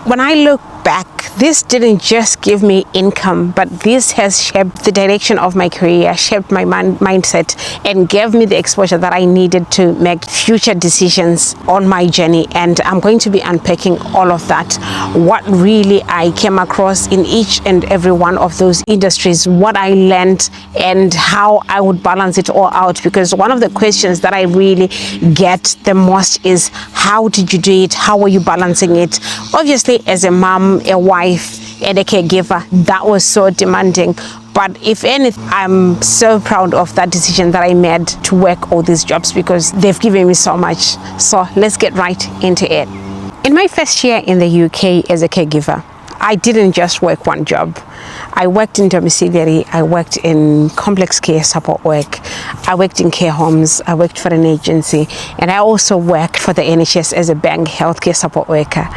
When I look back, this didn't just give me income, but this has shaped the direction of my career, shaped my mindset, and gave me the exposure that I needed to make future decisions on my journey. And I'm going to be unpacking all of that, what really I came across in each and every one of those industries, what I learned, and how I would balance it all out. Because one of the questions that I really get the most is, how did you do it? How were you balancing it? Obviously, as a mom, a wife, and a caregiver, that was so demanding. But if anything, I'm so proud of that decision that I made to work all these jobs, because they've given me so much. So let's get right into it. In my first year in the UK as a caregiver, I didn't just work one job. I worked in domiciliary, I worked in complex care support work, I worked in care homes, I worked for an agency, and I also worked for the NHS as a bank healthcare support worker.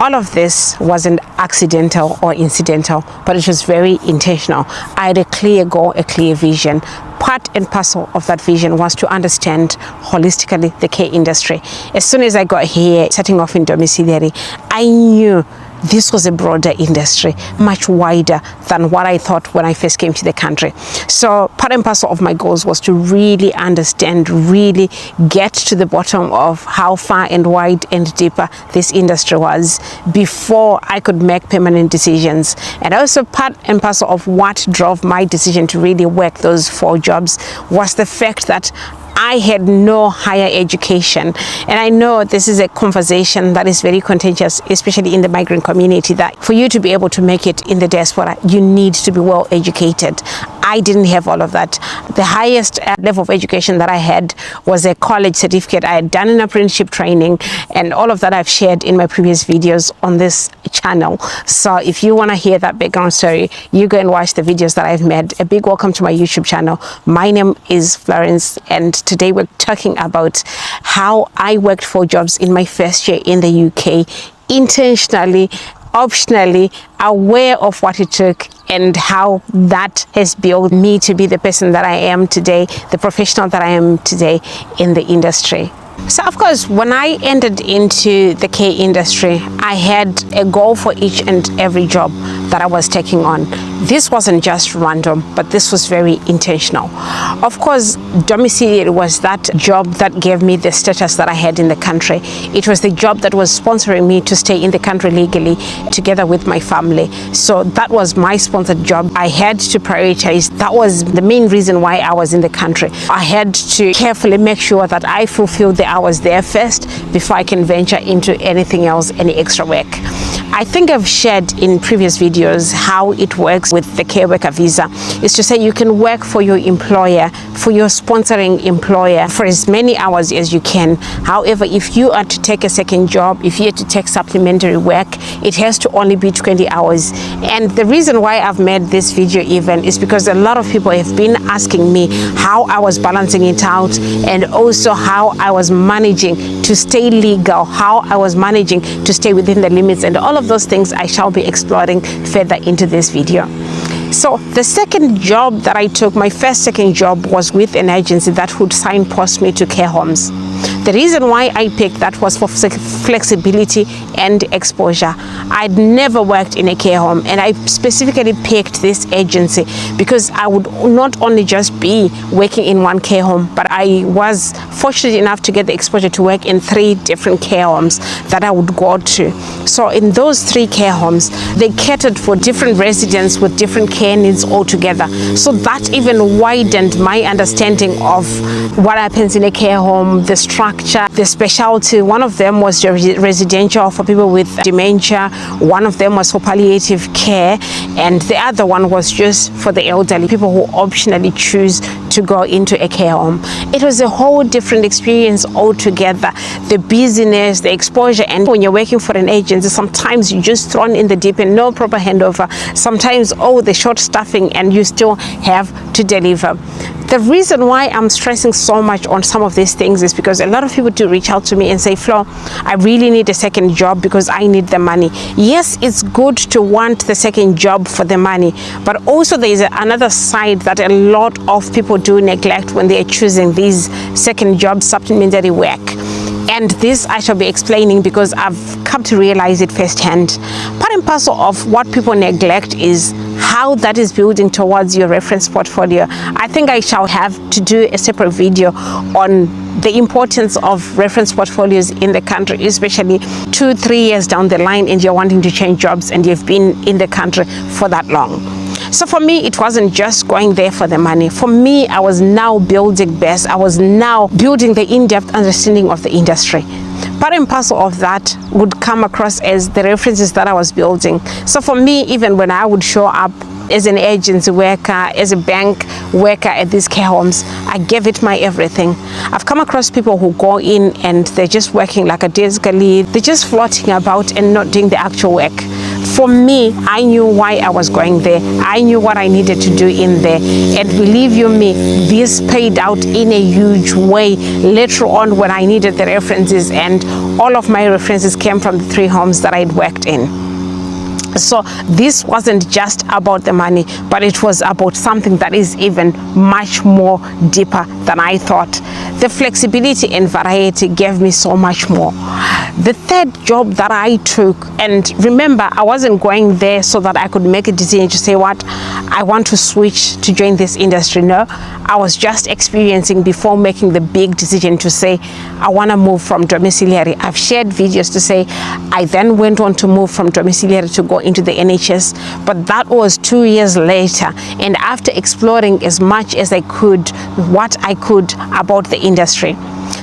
All of this wasn't accidental or incidental, but it was very intentional. I had a clear goal, a clear vision. Part and parcel of that vision was to understand holistically the care industry. As soon as I got here, starting off in domiciliary, I knew this was a broader industry, much wider than what I thought when I first came to the country. So part and parcel of my goals was to really understand, really get to the bottom of how far and wide and deeper this industry was before I could make permanent decisions. And also part and parcel of what drove my decision to really work those 4 jobs was the fact that I had no higher education. And I know this is a conversation that is very contentious, especially in the migrant community, that for you to be able to make it in the diaspora, you need to be well educated. I didn't have all of that. The highest level of education that I had was a college certificate. I had done an apprenticeship training, and all of that I've shared in my previous videos on this channel. So if you want to hear that background story, you go and watch the videos that I've made. A big welcome to my YouTube channel. My name is Florence, and today we're talking about how I worked 4 jobs in my first year in the UK, intentionally, optionally, aware of what it took, and how that has built me to be the person that I am today, the professional that I am today in the industry. So of course, when I entered into the care industry, I had a goal for each and every job that I was taking on. This wasn't just random, but this was very intentional. Of course, domiciliary was that job that gave me the status that I had in the country. It was the job that was sponsoring me to stay in the country legally together with my family. So that was my sponsored job. I had to prioritize. That was the main reason why I was in the country. I had to carefully make sure that I fulfilled the hours there first before I can venture into anything else, any extra work. I think I've shared in previous videos how it works with the care worker visa. Is to say you can work for your employer, for your sponsoring employer, for as many hours as you can. However, if you are to take a second job, if you are to take supplementary work, it has to only be 20 hours. And the reason why I've made this video even is because a lot of people have been asking me how I was balancing it out, and also how I was managing to stay legal, how I was managing to stay within the limits, and all of those things I shall be exploring further into this video. So the second job that I took, my second job, was with an agency that would signpost me to care homes. The reason why I picked that was for flexibility and exposure. I'd never worked in a care home, and I specifically picked this agency because I would not only just be working in one care home, but I was fortunate enough to get the exposure to work in 3 different care homes that I would go to. So in those 3 care homes, they catered for different residents with different care needs altogether. So that even widened my understanding of what happens in a care home, the structure, the specialty. One of them was residential for people with dementia, one of them was for palliative care, and the other one was just for the elderly, people who optionally choose to go into a care home. It was a whole different experience altogether. The busyness, the exposure, and when you're working for an agency, sometimes you're just thrown in the deep end, no proper handover. Sometimes, the short staffing, and you still have to deliver. The reason why I'm stressing so much on some of these things is because a lot of people do reach out to me and say, Flo, I really need a second job because I need the money. Yes, it's good to want the second job for the money, but also there is another side that a lot of people do neglect when they are choosing these second job supplementary work. And this I shall be explaining because I've come to realize it firsthand. Part and parcel of what people neglect is how that is building towards your reference portfolio. I think I shall have to do a separate video on the importance of reference portfolios in the country, especially 2-3 years down the line and you're wanting to change jobs and you've been in the country for that long. So for me, it wasn't just going there for the money. For me, I was now building best. I was now building the in-depth understanding of the industry. Part and parcel of that would come across as the references that I was building. So for me, even when I would show up as an agency worker, as a bank worker at these care homes, I gave it my everything. I've come across people who go in and they're just working like a desk lead. They're just floating about and not doing the actual work. For me, I knew why I was going there. I knew what I needed to do in there. And believe you me, this paid out in a huge way later on when I needed the references, and all of my references came from the 3 homes that I'd worked in. So this wasn't just about the money, but it was about something that is even much more deeper than I thought. The flexibility and variety gave me so much more. The third job that I took, and remember, I wasn't going there so that I could make a decision to say what I want to switch to join this industry. No, I was just experiencing before making the big decision to say I want to move from domiciliary. I've shared videos to say I then went on to move from domiciliary to go into the NHS, but that was 2 years later, and after exploring as much as I could, what I could about the industry.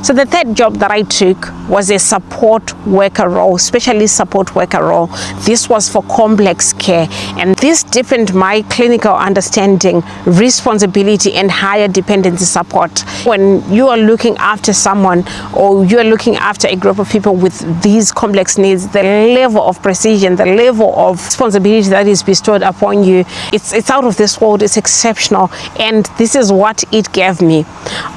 So the third job that I took was a support worker role, specialist support worker role. This was for complex care, and this deepened my clinical understanding, responsibility, and higher dependency support. When you are looking after someone or you are looking after a group of people with these complex needs, the level of precision, the level of responsibility that is bestowed upon you, it's out of this world. It's exceptional, and this is what it gave me.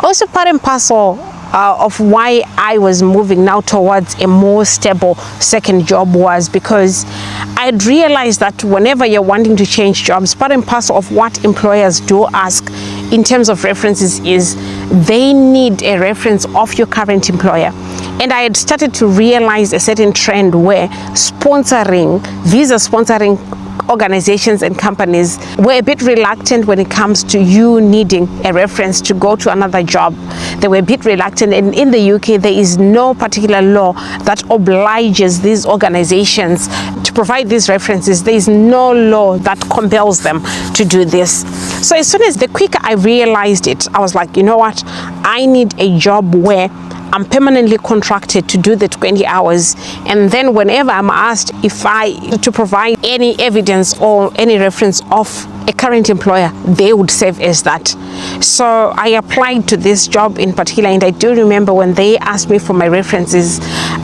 Also, part and parcel of why I was moving now towards a more stable second job was because I had realized that whenever you're wanting to change jobs, part and parcel of what employers do ask in terms of references is they need a reference of your current employer. And I had started to realize a certain trend where visa sponsoring organizations and companies were a bit reluctant when it comes to you needing a reference to go to another job. They were a bit reluctant, and in the UK there is no particular law that obliges these organizations to provide these references. There is no law that compels them to do this. So as soon as the quicker I realized it, I was like, you know what, I need a job where I'm permanently contracted to do the 20 hours, and then whenever I'm asked to provide any evidence or any reference of a current employer, they would serve as that. So I applied to this job in particular, and I do remember when they asked me for my references,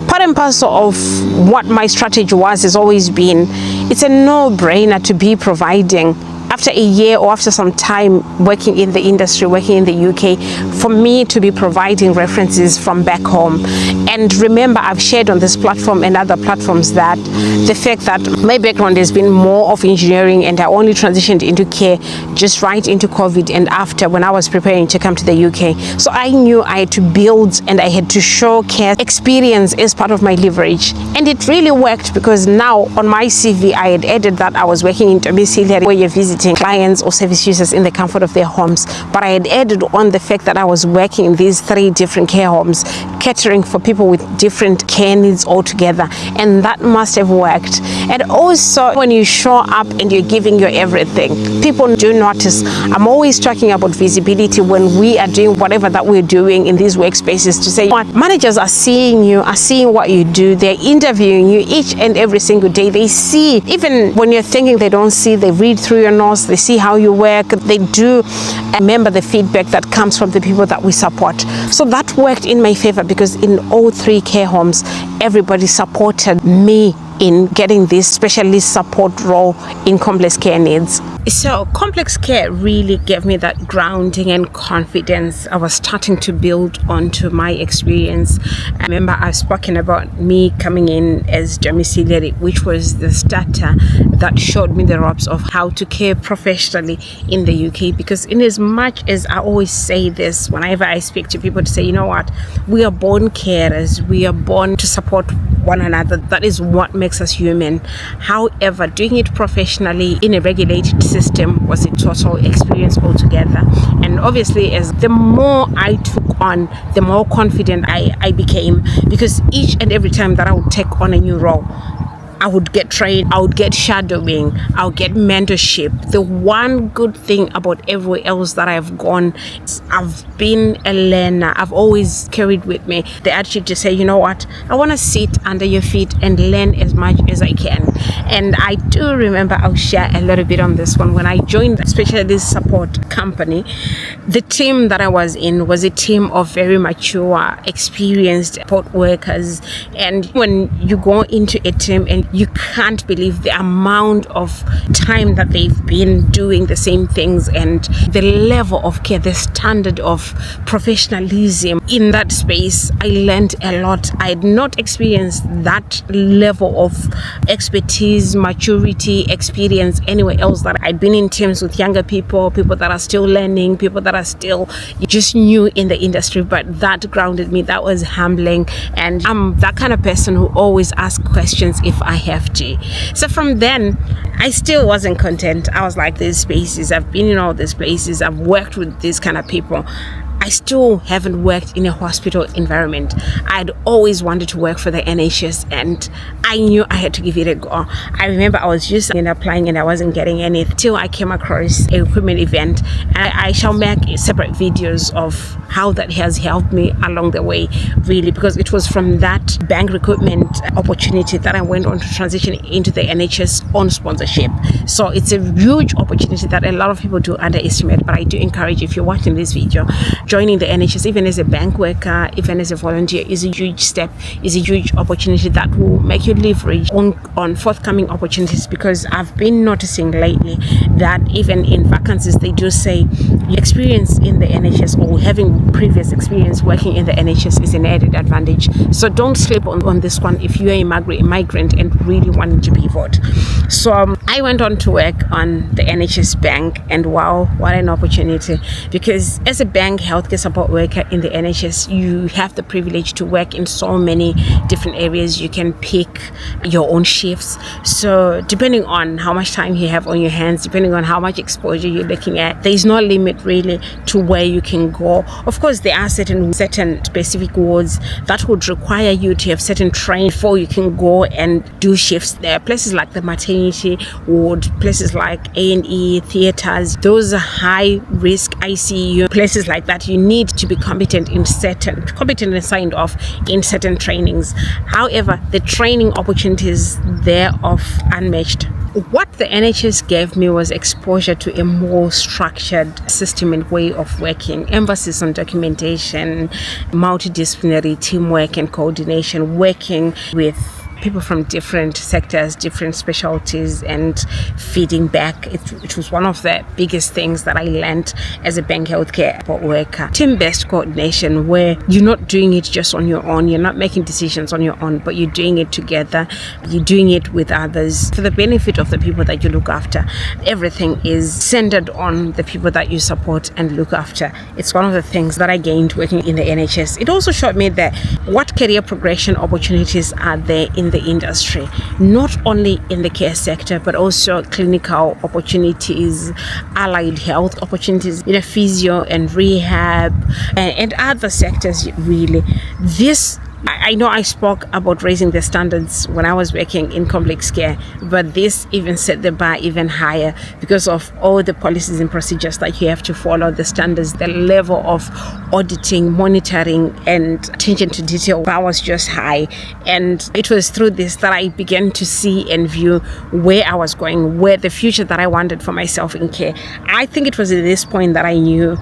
part and parcel of what my strategy was has always been, it's a no-brainer to be providing. After a year or after some time working in the industry, working in the UK, for me to be providing references from back home. And remember, I've shared on this platform and other platforms that the fact that my background has been more of engineering, and I only transitioned into care just right into COVID and after, when I was preparing to come to the UK. So I knew I had to build and I had to show care experience as part of my leverage. And it really worked, because now on my CV, I had added that I was working in domiciliary, where you're visiting clients or service users in the comfort of their homes, but I had added on the fact that I was working in these 3 different care homes, catering for people with different care needs altogether, and that must have worked. And also, when you show up and you're giving your everything, people do notice. I'm always talking about visibility when we are doing whatever that we're doing in these workspaces, to say what managers are seeing you, are seeing what you do, they're interviewing you each and every single day. They see, even when you're thinking they don't see, they read through your notes, they see how you work, they do remember the feedback that comes from the people that we support. So that worked in my favor, because in all 3 care homes, everybody supported me in getting this specialist support role in complex care needs. So complex care really gave me that grounding and confidence. I was starting to build onto my experience. I remember I've spoken about me coming in as domiciliary, which was the starter that showed me the ropes of how to care professionally in the UK. Because in as much as I always say this whenever I speak to people, to say, you know what, we are born carers, we are born to support one another. That is what makes us human. However, doing it professionally in a regulated system was a total experience altogether. And obviously, as the more I took on, the more confident I became, because each and every time that I would take on a new role, I would get trained, I would get shadowing, I would get mentorship. The one good thing about everywhere else that I've gone is I've been a learner. I've always carried with me the attitude to say, you know what, I want to sit under your feet and learn as much as I can. And I do remember, I'll share a little bit on this one. When I joined the specialist support company, the team that I was in was a team of very mature, experienced support workers. And when you go into a team and you can't believe the amount of time that they've been doing the same things, and the level of care, the standard of professionalism in that space, I learned a lot. I had not experienced that level of expertise, maturity, experience anywhere else. That I'd been in teams with younger people that are still learning, people that are still just new in the industry, but that grounded me. That was humbling. And I'm that kind of person who always asks questions if I have to. So from then, I still wasn't content. I was like, these spaces, I've been in all these places, I've worked with these kind of people. I still haven't worked in a hospital environment. I'd always wanted to work for the NHS, and I knew I had to give it a go. I remember I was just applying and I wasn't getting any till I came across a recruitment event. And I shall make separate videos of how that has helped me along the way, really, because it was from that bank recruitment opportunity that I went on to transition into the NHS on sponsorship. So it's a huge opportunity that a lot of people do underestimate, but I do encourage, if you're watching this video, joining the NHS, even as a bank worker, even as a volunteer, is a huge step, is a huge opportunity that will make you leverage on forthcoming opportunities. Because I've been noticing lately that even in vacancies, they do say experience in the NHS or having previous experience working in the NHS is an added advantage. So don't sleep on this one if you're a migrant and really wanting to pivot. So I went on to work on the NHS bank, and wow, what an opportunity. Because as a bank healthcare support worker in the NHS, you have the privilege to work in so many different areas. You can pick your own shifts. So depending on how much time you have on your hands, depending on how much exposure you're looking at, there is no limit really to where you can go. Of course, there are certain specific wards that would require you to have certain training before you can go and do shifts there. Places like the maternity ward, places like A&E, theaters, those are high risk ICU, places like that. You need to be competent and signed off in certain trainings. However, the training opportunities there are unmatched. What the NHS gave me was exposure to a more structured system and way of working, emphasis on documentation, multidisciplinary teamwork and coordination, working with people from different sectors, different specialties, and feeding back. It was one of the biggest things that I learned as a bank healthcare worker. Team-based coordination, where you're not doing it just on your own, you're not making decisions on your own, but you're doing it together, you're doing it with others for the benefit of the people that you look after. Everything is centered on the people that you support and look after. It's one of the things that I gained working in the NHS. It also showed me that what career progression opportunities are there in the industry, not only in the care sector, but also clinical opportunities, allied health opportunities, physio and rehab, and other sectors really. I know I spoke about raising the standards when I was working in complex care, but this even set the bar even higher because of all the policies and procedures that you have to follow, the standards, the level of auditing, monitoring, and attention to detail. That was just high. And it was through this that I began to see and view where I was going, where the future that I wanted for myself in care. I think it was at this point that I knew,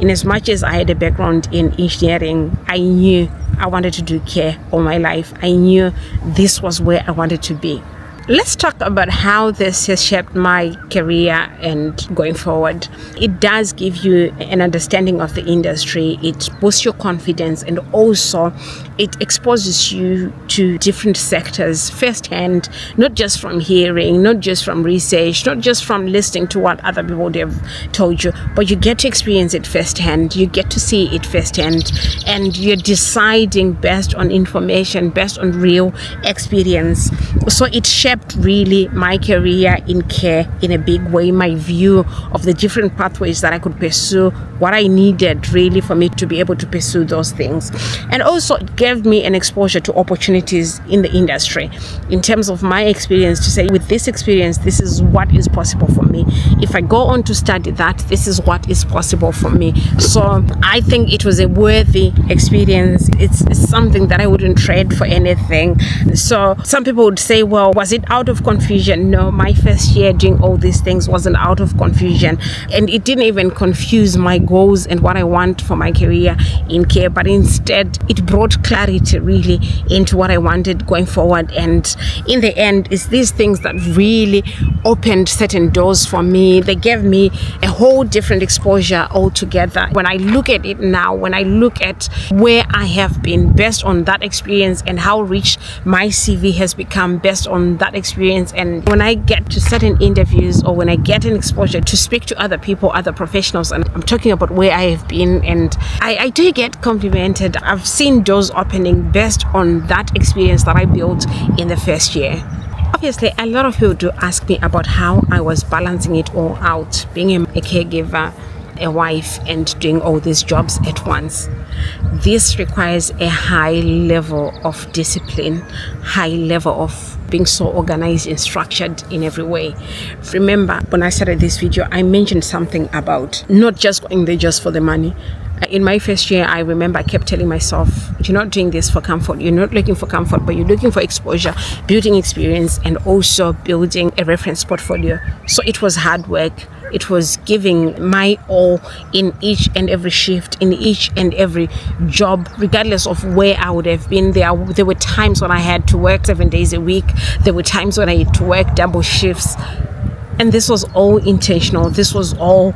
in as much as I had a background in engineering, I knew I wanted to do care all my life. I knew this was where I wanted to be. Let's talk about how this has shaped my career and going forward. It does give you an understanding of the industry. It boosts your confidence, and also it exposes you to different sectors firsthand, not just from hearing, not just from research, not just from listening to what other people have told you, but you get to experience it firsthand. You get to see it firsthand, and you're deciding based on information, based on real experience. So it shaped really my career in care in a big way, my view of the different pathways that I could pursue, what I needed really for me to be able to pursue those things. And also it gave me an exposure to opportunities in the industry in terms of my experience, to say with this experience, this is what is possible for me. If I go on to study that, this is what is possible for me. So I think it was a worthy experience. It's something that I wouldn't trade for anything. So some people would say, well, was it out of confusion? No, my first year doing all these things wasn't out of confusion, and it didn't even confuse my goals and what I want for my career in care, but instead it brought clarity really into what I wanted going forward. And in the end, it's these things that really opened certain doors for me. They gave me a whole different exposure altogether. When I look at it now, when I look at where I have been based on that experience and how rich my CV has become based on that experience, and when I get to certain interviews or when I get an exposure to speak to other people, other professionals, and I'm talking about where I have been, and I do get complimented. I've seen doors opening based on that experience that I built in the first year. Obviously, a lot of people do ask me about how I was balancing it all out, being a caregiver, a wife, and doing all these jobs at once. This requires a high level of discipline, high level of being so organized and structured in every way. Remember, when I started this video, I mentioned something about not just going there just for the money. In my first year, I remember I kept telling myself, you're not doing this for comfort. You're not looking for comfort, but you're looking for exposure, building experience, and also building a reference portfolio. So it was hard work. It was giving my all in each and every shift, in each and every job, regardless of where I would have been. There were times when I had to work 7 days a week. There were times when I had to work double shifts. And this was all intentional. This was all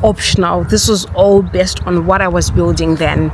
optional. This was all based on what I was building then.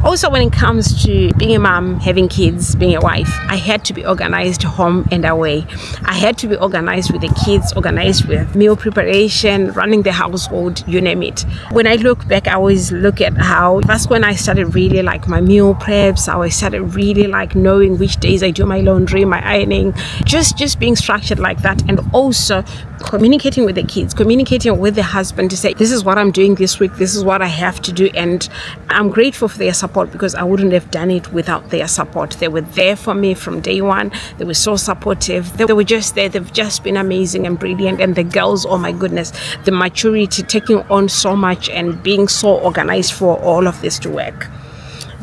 Also, when it comes to being a mom, having kids, being a wife, I had to be organized home and away. I had to be organized with the kids, organized with meal preparation, running the household, you name it. When I look back, I always look at how that's when I started really like my meal preps. I started really like knowing which days I do my laundry, my ironing, just being structured like that. And also communicating with the kids, communicating with the husband to say, this is what I'm doing this week, this is what I have to do. And I'm grateful for their support, because I wouldn't have done it without their support. They were there for me from day one. They were so supportive. They were just there. They've just been amazing and brilliant. And the girls, oh my goodness, the maturity, taking on so much and being so organized for all of this to work.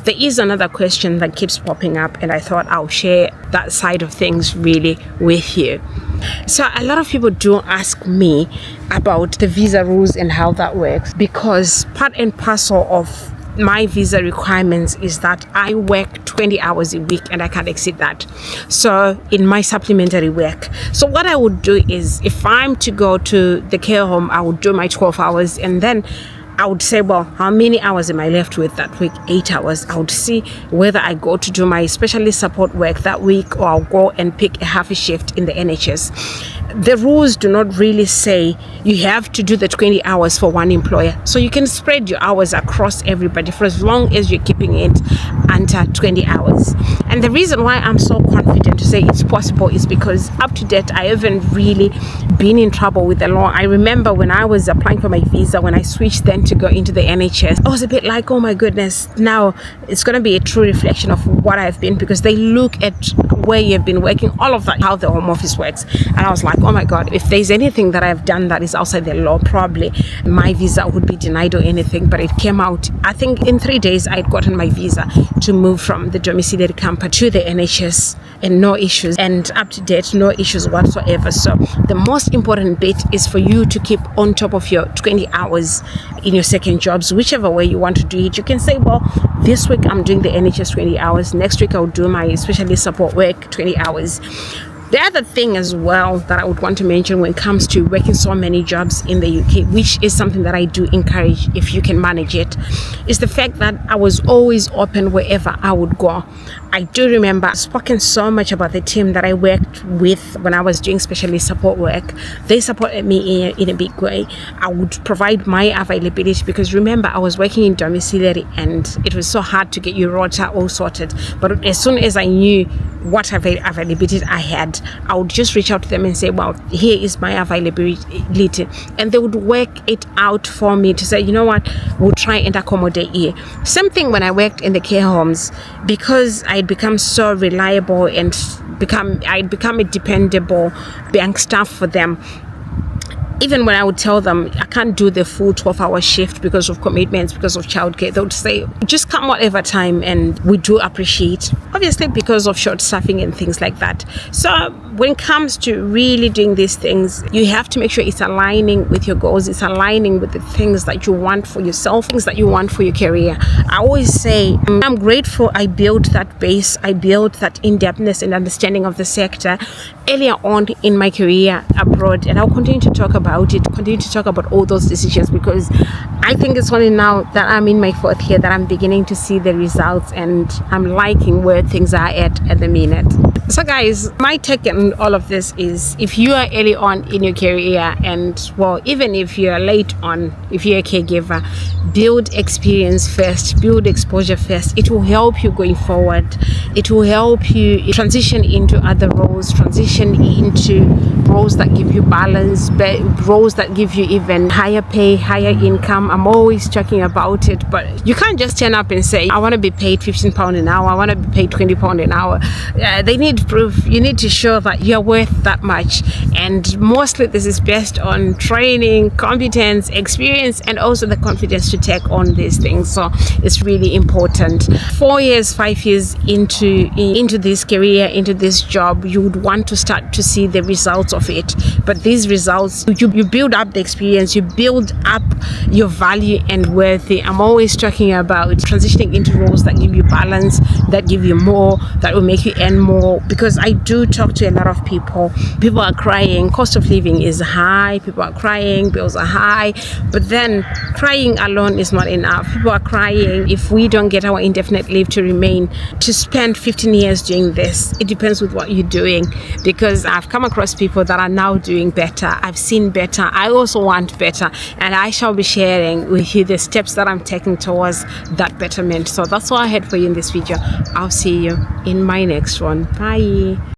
There is another question that keeps popping up, and I thought I'll share that side of things really with you. So a lot of people do ask me about the visa rules and how that works, because part and parcel of my visa requirements is that I work 20 hours a week and I can't exceed that. So in my supplementary work. So what I would do is, if I'm to go to the care home, I would do my 12 hours, and then I would say, well, how many hours am I left with that week? 8 hours. I would see whether I go to do my specialist support work that week, or I'll go and pick a half a shift in the NHS. The rules do not really say you have to do the 20 hours for one employer. So you can spread your hours across everybody for as long as you're keeping it under 20 hours. And the reason why I'm so confident to say it's possible is because up to date, I haven't really been in trouble with the law. I remember when I was applying for my visa, when I switched then to go into the NHS, I was a bit like, oh my goodness, now it's going to be a true reflection of what I've been, because they look at where you've been working, all of that, how the home office works. And I was like, like, oh my God, if there's anything that I've done that is outside the law, probably my visa would be denied or anything. But it came out, I think in 3 days I'd gotten my visa to move from the domiciliary camper to the NHS, and no issues, and up to date, no issues whatsoever. So the most important bit is for you to keep on top of your 20 hours in your second jobs, whichever way you want to do it. You can say, well, this week I'm doing the NHS 20 hours, next week I'll do my specialist support work 20 hours. The other thing as well that I would want to mention when it comes to working so many jobs in the UK, which is something that I do encourage if you can manage it, is the fact that I was always open wherever I would go. I do remember I've spoken so much about the team that I worked with when I was doing specialist support work. They supported me in a big way. I would provide my availability, because remember, I was working in domiciliary and it was so hard to get your rota all sorted. But as soon as I knew what availability I had, I would just reach out to them and say, well, here is my availability, and they would work it out for me to say, you know what, we'll try and accommodate you. Same thing when I worked in the care homes, because I'd become so reliable and I'd become a dependable bank staff for them. Even when I would tell them I can't do the full 12-hour shift because of commitments, because of childcare, they would say, just come whatever time, and we do appreciate, obviously because of short staffing and things like that. So when it comes to really doing these things, you have to make sure it's aligning with your goals, it's aligning with the things that you want for yourself, things that you want for your career. I always say, I'm grateful I built that base, I built that in-depthness and understanding of the sector earlier on in my career abroad, and I'll continue to talk about all those decisions, because I think it's only now that I'm in my 4th year that I'm beginning to see the results, and I'm liking where things are at the minute. So guys, my take on all of this is, if you are early on in your career, and well, even if you're late on, if you're a caregiver, build experience first, build exposure first. It will help you going forward. It will help you transition into other roles, transition into roles that give you balance, roles that give you even higher pay, higher income. I'm always talking about it, but you can't just turn up and say, I want to be paid £15 an hour, I want to be paid £20 an hour. They need proof. You need to show that you're worth that much, and mostly this is based on training, competence, experience, and also the confidence to take on these things. So it's really important. 4 years, 5 years into this career, into this job, you would want to start to see the results of it. But these results, you build up the experience, you build up your value and worth. I'm always talking about transitioning into roles that give you balance, that give you more, that will make you earn more, because I do talk to a lot of people. People are crying, cost of living is high, people are crying, bills are high, but then crying alone is not enough. People are crying if we don't get our indefinite leave to remain, to spend 15 years doing this. It depends with what you're doing, because I've come across people that are now doing better. I've seen better. I also want better, and I shall be sharing with you the steps that I'm taking towards that betterment. So that's all I had for you in this video. I'll see you in my next one. Bye.